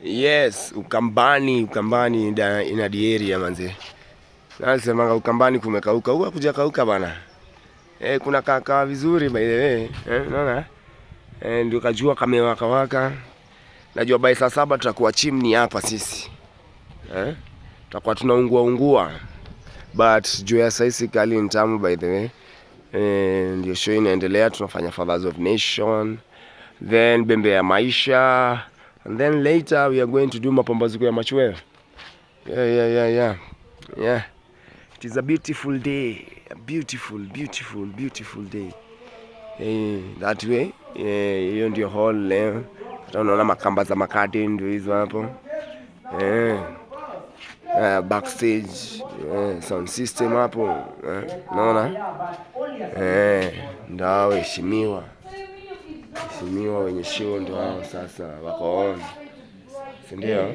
Yes, Ukambani ina the area manze. Nasema Ukambani kumekauka. Huwa kuja kauka bana. Kuna kaka vizuri by the way. Unaona? Ndio kajua kamewaka waka. Najua by saa 7 tutakuwa chimni hapa sisi. Tutakuwa tunaungua. But juu ya saizi kali nitamu by the way. Ndio show inaendelea, tunafanya Fathers of Nation. Then Bembe ya Maisha. And then later we are going to do mapambazuko ya machweo. Yeah. It is a beautiful day. A beautiful day. That way. Hiyo ndio hall leo. Tunaona makamba za makadi ndio hizo hapo. Backstage. Sound system hapo. Unaona? Ndio heshimiwa wenye show ndio hao sasa wako on. Si ndio?